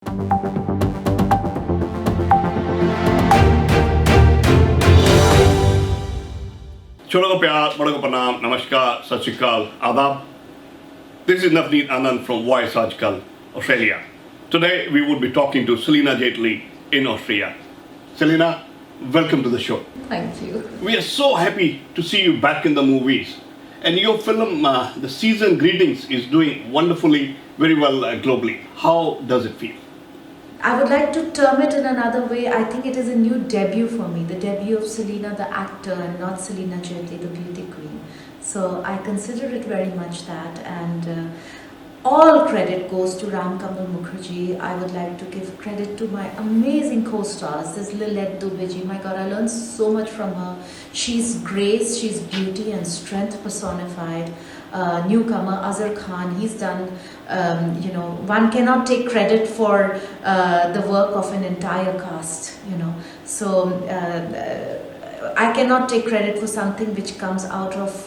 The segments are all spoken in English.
छोटो को प्यार, बड़ों को प्रणाम, नमस्कार, सत श्री अकाल, आदाब. This is Navneet Anand from Voice Ajkal, Australia. Today we would be talking to Celina Jaitly in Austria. Celina, welcome to the show. Thank you. We are so happy to see you back in the movies. And your film, The Season Greetings, is doing wonderfully, very well globally. How does it feel? I would like to term it in another way. I think it is a new debut for me, the debut of Celina, the actor, and not Celina Jaitly, the beauty queen. So I consider it very much that, and all credit goes to Ram Kamal Mukherjee. I would like to give credit to my amazing co-stars. There's Lilette Dubeji. My God, I learned so much from her. She's grace, she's beauty and strength personified. Newcomer Azhar Khan, he's done, one cannot take credit for the work of an entire cast, So I cannot take credit for something which comes out of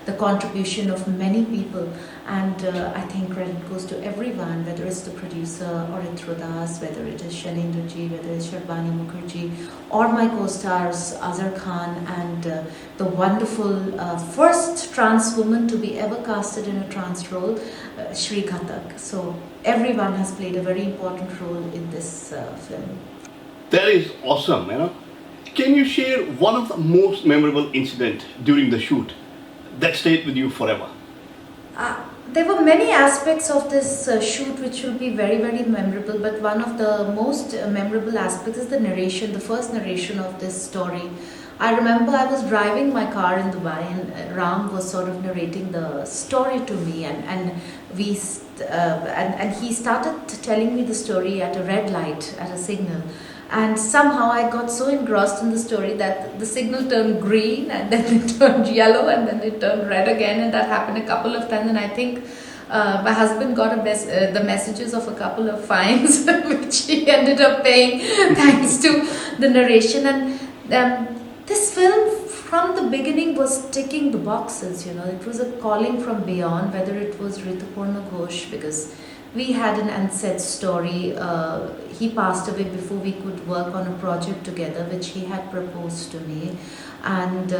the contribution of many people. And I think credit goes to everyone, whether it's the producer or Das, whether it is Celina ji, whether it's Sharbani Mukherjee, or my co-stars Azhar Khan and the wonderful first trans woman to be ever casted in a trans role, Shri Ghatak. So everyone has played a very important role in this film. That is awesome, Can you share one of the most memorable incidents during the shoot that stayed with you forever? There were many aspects of this shoot which will be very, very memorable, but one of the most memorable aspects is the narration, the first narration of this story. I remember I was driving my car in Dubai and Ram was sort of narrating the story to me, and he started telling me the story at a red light, at a signal. And somehow I got so engrossed in the story that the signal turned green and then it turned yellow and then it turned red again, and that happened a couple of times. And I think my husband got the messages of a couple of fines which he ended up paying thanks to the narration. And this film from the beginning was ticking the boxes, It was a calling from beyond, whether it was Rituparna Ghosh, because we had an unsaid story. He passed away before we could work on a project together, which he had proposed to me. And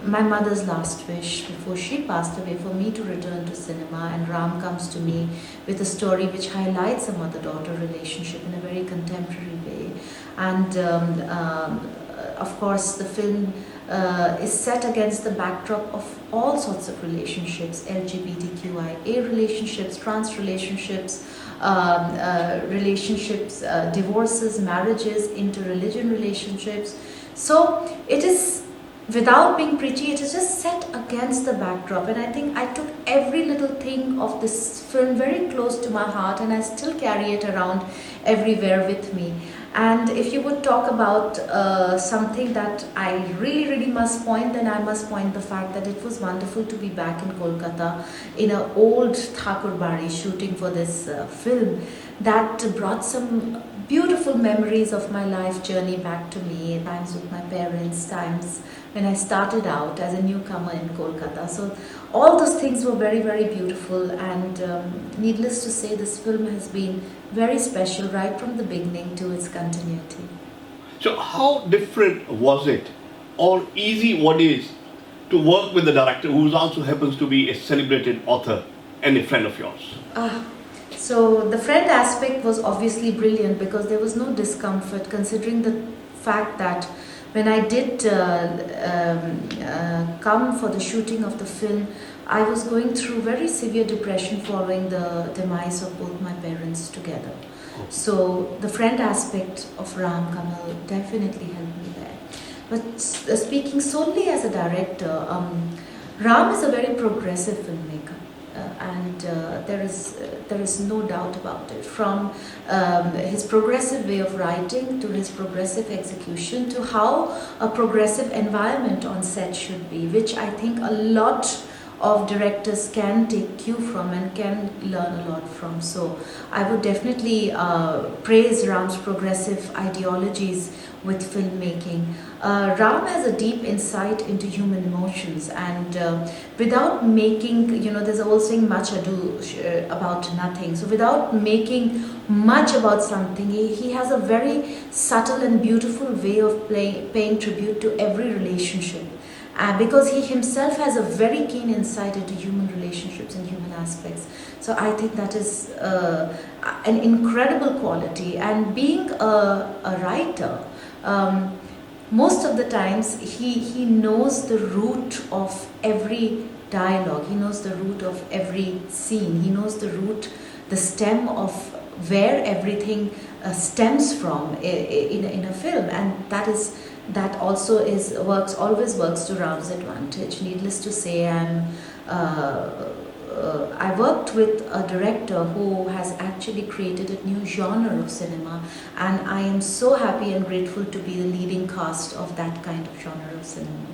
my mother's last wish before she passed away for me to return to cinema. And Ram comes to me with a story which highlights a mother-daughter relationship in a very contemporary way. And of course, the film is set against the backdrop of all sorts of relationships, LGBTQIA relationships, trans relationships, divorces, marriages, inter-religion relationships. So it is, without being preachy, it is just set against the backdrop. And I think I took every little thing of this film very close to my heart, and I still carry it around everywhere with me. And if you would talk about something that I really, really must point, then I must point the fact that it was wonderful to be back in Kolkata in an old Thakur Bari shooting for this film that brought some beautiful memories of my life journey back to me, times with my parents, times when I started out as a newcomer in Kolkata. So all those things were very, very beautiful, and needless to say, this film has been very special right from the beginning to its continuity. So how different was it, or easy what is, to work with the director who also happens to be a celebrated author and a friend of yours? So the friend aspect was obviously brilliant because there was no discomfort, considering the fact that when I did come for the shooting of the film, I was going through very severe depression following the demise of both my parents together. So the friend aspect of Ram Kamal definitely helped me there. But speaking solely as a director, Ram is a very progressive filmmaker. And there is no doubt about it. From his progressive way of writing to his progressive execution to how a progressive environment on set should be, which I think a lot of directors can take cue from and can learn a lot from. So I would definitely praise Ram's progressive ideologies with filmmaking. Ram has a deep insight into human emotions, and without making, there's a whole saying, much ado about nothing. So without making much about something, he has a very subtle and beautiful way of paying tribute to every relationship. Because he himself has a very keen insight into human relationships and human aspects. So I think that is an incredible quality. And being a writer, most of the times he knows the root of every dialogue, he knows the root of every scene, he knows the stem of where everything stems from in a film, and that also always works to Ram's advantage. Needless to say, I worked with a director who has actually created a new genre of cinema, and I am so happy and grateful to be the leading cast of that kind of genre of cinema.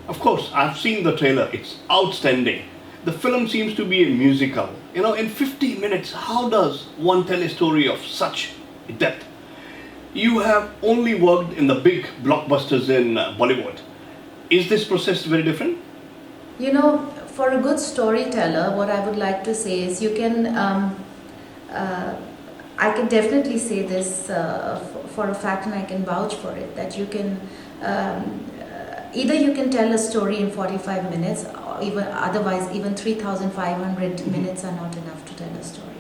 Of course, I've seen the trailer. It's outstanding. The film seems to be a musical. In 50 minutes, how does one tell a story of such depth? You have only worked in the big blockbusters in Bollywood. Is this process very different? For a good storyteller, what I would like to say is you can, I can definitely say this for a fact, and I can vouch for it, that you can, either you can tell a story in 45 minutes, or even 3,500 minutes are not enough to tell a story.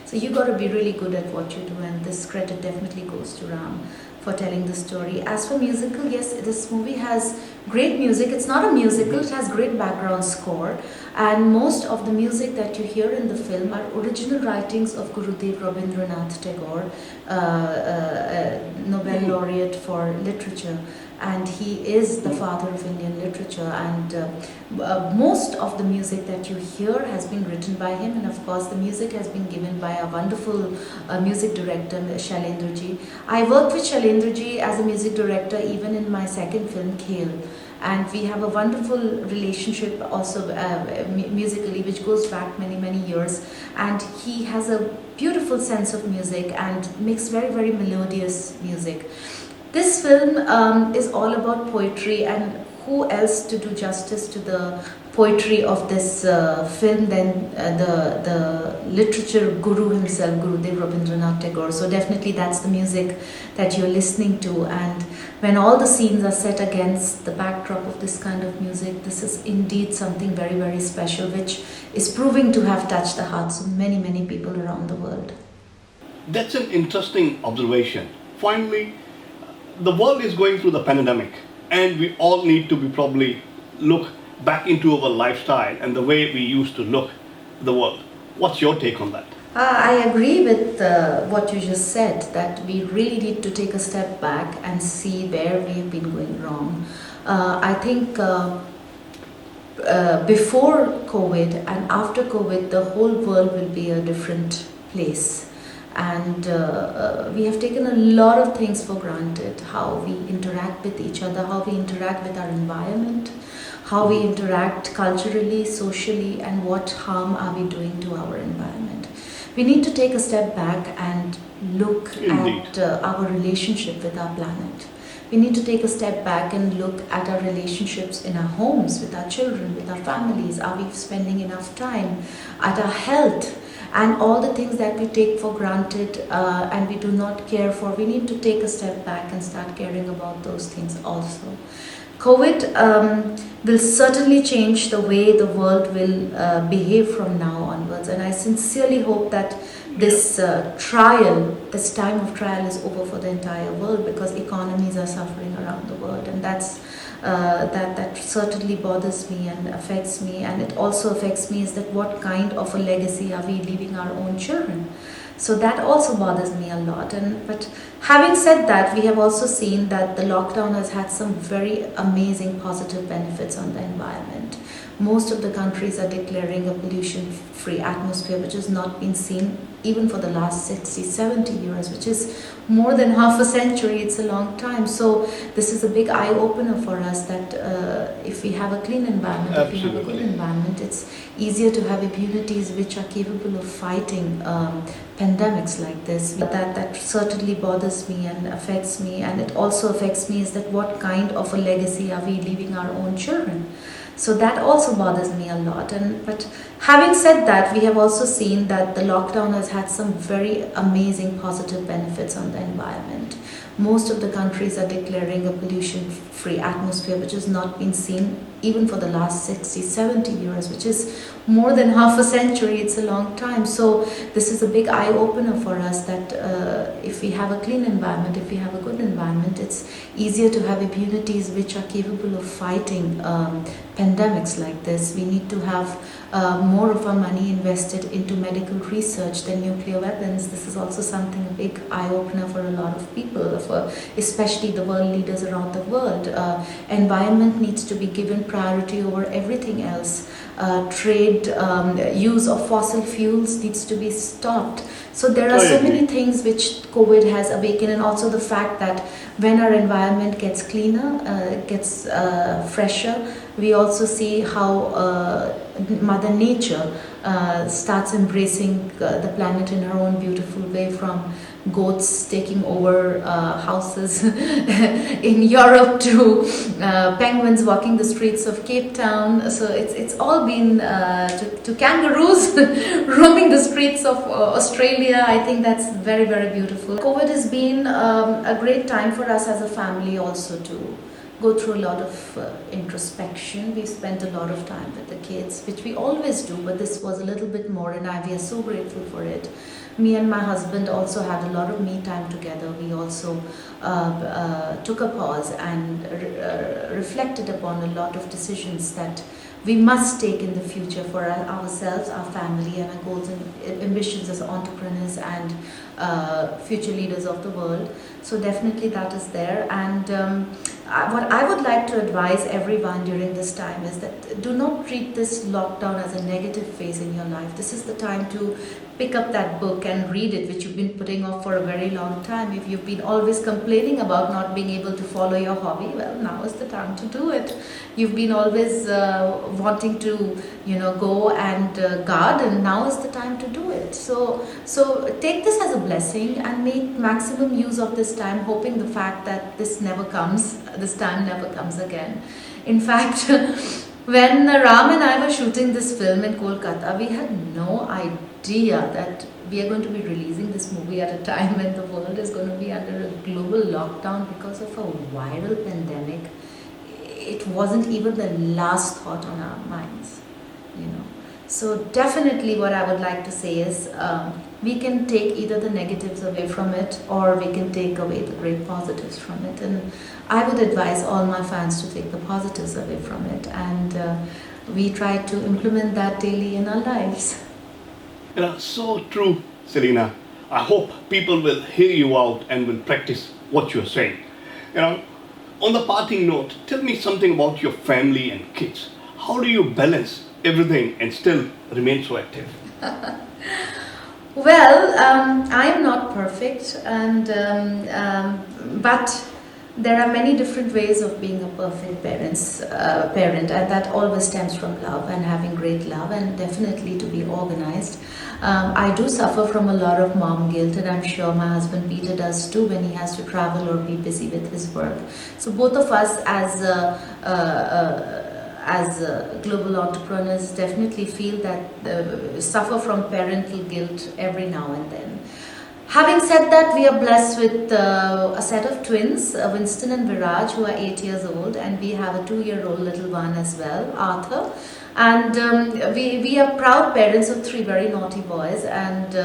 So you got to be really good at what you do, and this credit definitely goes to Ram for telling the story. As for musical, yes, this movie has great music. It's not a musical, it has great background score, and most of the music that you hear in the film are original writings of Gurudev Rabindranath Tagore, Nobel laureate for literature, and he is the father of Indian literature, and most of the music that you hear has been written by him, and of course the music has been given by a wonderful music director, Shailendra Ji. I worked with Shailendra Ji as a music director even in my second film, Khel, and we have a wonderful relationship also musically, which goes back many years, and he has a beautiful sense of music and makes very, very melodious music. This film is all about poetry, and who else to do justice to the poetry of this film than the literature guru himself, Gurudev Rabindranath Tagore. So definitely that's the music that you're listening to, and when all the scenes are set against the backdrop of this kind of music, this is indeed something very, very special, which is proving to have touched the hearts of many people around the world. That's an interesting observation. Finally, the world is going through the pandemic, and we all need to probably look back into our lifestyle and the way we used to look at the world. What's your take on that? I agree with what you just said, that we really need to take a step back and see where we've been going wrong. I think before COVID and after COVID, the whole world will be a different place. And we have taken a lot of things for granted, how we interact with each other, how we interact with our environment, how we interact culturally, socially, and what harm are we doing to our environment. We need to take a step back and look at our relationship with our planet. We need to take a step back and look at our relationships in our homes, with our children, with our families. Are we spending enough time? At our health, and all the things that we take for granted and we do not care for. We need to take a step back and start caring about those things also. COVID will certainly change the way the world will behave from now onwards, and I sincerely hope that this time of trial is over for the entire world, because economies are suffering around the world, and that certainly bothers me and affects me. And it also affects me is that what kind of a legacy are we leaving our own children? So that also bothers me a lot. But having said that, we have also seen that the lockdown has had some very amazing positive benefits on the environment. Most of the countries are declaring a pollution-free atmosphere, which has not been seen even for the last 60, 70 years, which is more than half a century. It's a long time. So this is a big eye-opener for us that if we have a clean environment, if we have a good environment, it's easier to have immunities which are capable of fighting pandemics like this. That certainly bothers me and affects me, and it also affects me is that what kind of a legacy are we leaving our own children? So that also bothers me a lot. But having said that, we have also seen that the lockdown has had some very amazing positive benefits on the environment. Most of the countries are declaring a pollution-free atmosphere, which has not been seen even for the last 60, 70 years, which is more than half a century. It's a long time. So this is a big eye-opener for us that if we have a clean environment, if we have a good environment, it's easier to have immunities which are capable of fighting pandemics like this. We need to have more of our money invested into medical research than nuclear weapons. This is also something, a big eye-opener for a lot of people, especially the world leaders around the world. Environment needs to be given priority over everything else. Trade, use of fossil fuels needs to be stopped. So there are so many things which COVID has awakened, and also the fact that when our environment gets cleaner, gets fresher, we also see how Mother Nature starts embracing the planet in her own beautiful way, from goats taking over houses in Europe to penguins walking the streets of Cape Town. So it's all been to kangaroos roaming the streets of Australia. I think that's very, very beautiful. COVID has been a great time for us as a family also to go through a lot of introspection. We spent a lot of time with the kids, which we always do, but this was a little bit more, and we are so grateful for it. Me and my husband also had a lot of me time together. We also took a pause and reflected upon a lot of decisions that we must take in the future for ourselves, our family, and our goals and ambitions as entrepreneurs and future leaders of the world. So definitely that is there. And what I would like to advise everyone during this time is that do not treat this lockdown as a negative phase in your life. This is the time to pick up that book and read it, which you've been putting off for a very long time. If you've been always complaining about not being able to follow your hobby, well, now is the time to do it. You've been always wanting to, go and garden. Now is the time to do it. So take this as a blessing and make maximum use of this time, hoping the fact that this time never comes again. In fact, when Ram and I were shooting this film in Kolkata, we had no idea that we are going to be releasing this movie at a time when the world is going to be under a global lockdown because of a viral pandemic. It wasn't even the last thought on our minds, So definitely what I would like to say is we can take either the negatives away from it, or we can take away the great positives from it. And I would advise all my fans to take the positives away from it. And we try to implement that daily in our lives. So true, Celina. I hope people will hear you out and will practice what you're saying. On the parting note, tell me something about your family and kids. How do you balance everything and still remain so active? Well, I am not perfect, but there are many different ways of being a perfect parent, and that always stems from love and having great love, and definitely to be organized. I do suffer from a lot of mom guilt, and I'm sure my husband Peter does too when he has to travel or be busy with his work. So both of us as global entrepreneurs definitely feel that suffer from parental guilt every now and then. Having said that, we are blessed with a set of twins, Winston and Viraj, who are 8 years old, and we have a 2-year-old little one as well, Arthur. And we are proud parents of 3 very naughty boys, and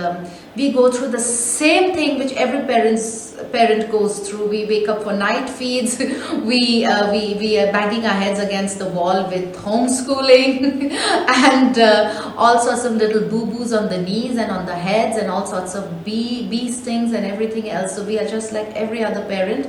we go through the same thing which every parent goes through. We wake up for night feeds, we are banging our heads against the wall with homeschooling and all sorts of little boo-boos on the knees and on the heads, and all sorts of bee stings and everything else. So we are just like every other parent.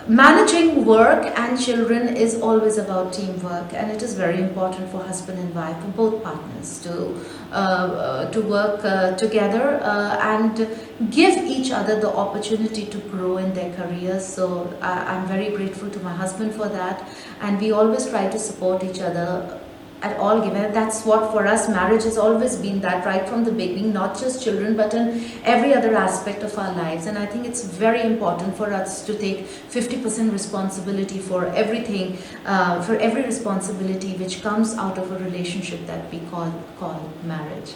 managing work and children is always about teamwork, and it is very important for husband and wife, for both partners, to work together and give each other the opportunity to grow in their careers. So I'm very grateful to my husband for that, and we always try to support each other at all given. That's what for us marriage has always been, that right from the beginning, not just children but in every other aspect of our lives. And I think it's very important for us to take 50% responsibility for everything, for every responsibility which comes out of a relationship that we call marriage.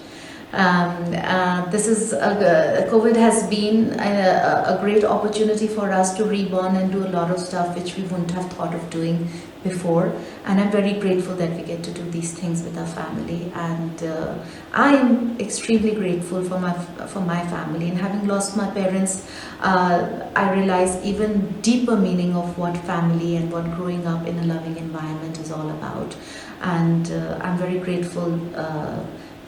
COVID has been a great opportunity for us to rebond and do a lot of stuff which we wouldn't have thought of doing before, and I'm very grateful that we get to do these things with our family. And I am extremely grateful for my family, and having lost my parents, I realize even deeper meaning of what family and what growing up in a loving environment is all about. And I'm very grateful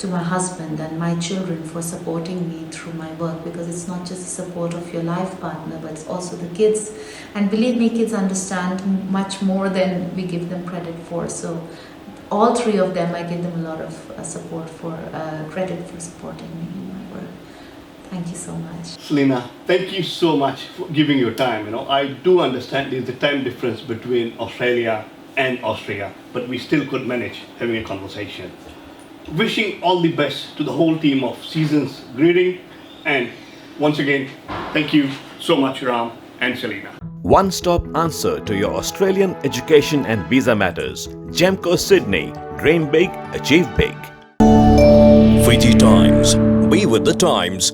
to my husband and my children for supporting me through my work, because it's not just the support of your life partner, but it's also the kids. And believe me, kids understand much more than we give them credit for. So all three of them, I give them a lot of support for, credit for supporting me in my work. Thank you so much. Celina, thank you so much for giving your time. I do understand there's a time difference between Australia and Austria, but we still could manage having a conversation. Wishing all the best to the whole team of Seasons Greeting, and once again, thank you so much, Ram and Celina. One-stop answer to your Australian education and visa matters. Gemco Sydney. Dream big, achieve big. Fiji Times. Be with the times.